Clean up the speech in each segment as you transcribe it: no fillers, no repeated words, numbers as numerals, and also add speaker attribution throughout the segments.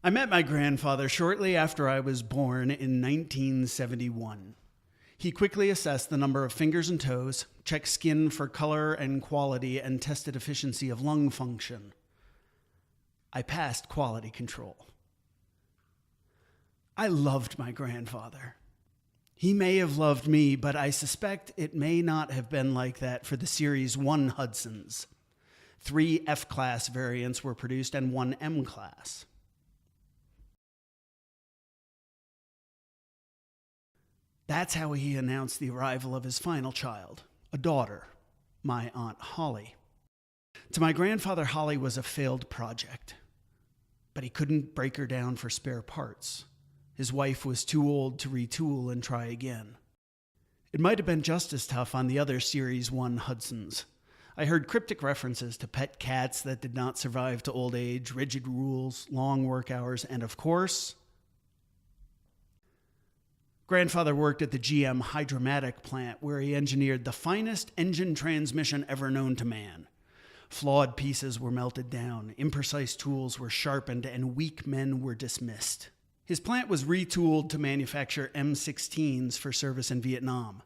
Speaker 1: I met my grandfather shortly after I was born in 1971. He quickly assessed the number of fingers and toes, checked skin for color and quality, and tested efficiency of lung function. I passed quality control. I loved my grandfather. He may have loved me, but I suspect it may not have been like that for the Series 1 Hudsons. 3 F-class variants were produced and 1 M-class. That's how he announced the arrival of his final child, a daughter, my Aunt Holly. To my grandfather, Holly was a failed project, but he couldn't break her down for spare parts. His wife was too old to retool and try again. It might have been just as tough on the other Series 1 Hudsons. I heard cryptic references to pet cats that did not survive to old age, rigid rules, long work hours, and of course, Grandfather worked at the GM Hydromatic plant where he engineered the finest engine transmission ever known to man. Flawed pieces were melted down, imprecise tools were sharpened, and weak men were dismissed. His plant was retooled to manufacture M16s for service in Vietnam.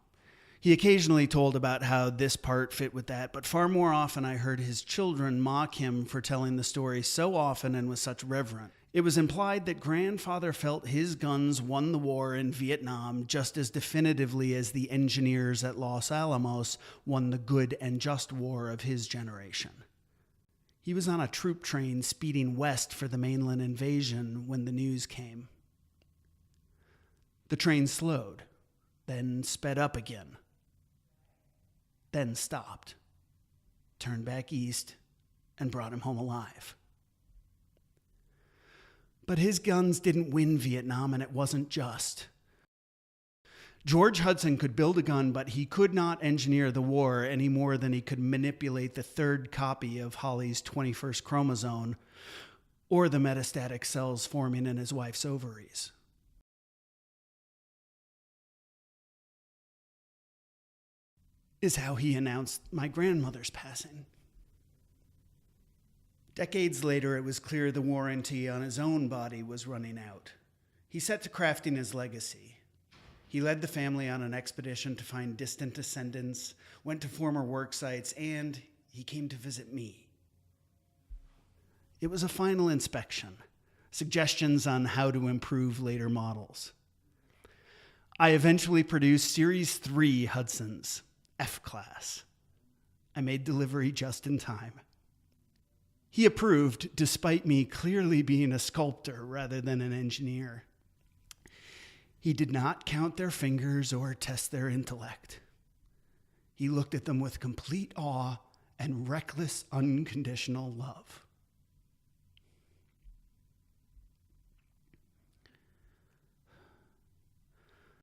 Speaker 1: He occasionally told about how this part fit with that, but far more often I heard his children mock him for telling the story so often and with such reverence. It was implied that Grandfather felt his guns won the war in Vietnam just as definitively as the engineers at Los Alamos won the good and just war of his generation. He was on a troop train speeding west for the mainland invasion when the news came. The train slowed, then sped up again, then stopped, turned back east, and brought him home alive. But his guns didn't win Vietnam, and it wasn't just. George Hudson could build a gun, but he could not engineer the war any more than he could manipulate the third copy of Holly's 21st chromosome or the metastatic cells forming in his wife's ovaries. Is how he announced my grandmother's passing. Decades later, it was clear the warranty on his own body was running out. He set to crafting his legacy. He led the family on an expedition to find distant descendants, went to former work sites, and he came to visit me. It was a final inspection, suggestions on how to improve later models. I eventually produced Series 3 Hudsons, F-class. I made delivery just in time. He approved, despite me clearly being a sculptor rather than an engineer. He did not count their fingers or test their intellect. He looked at them with complete awe and reckless, unconditional love.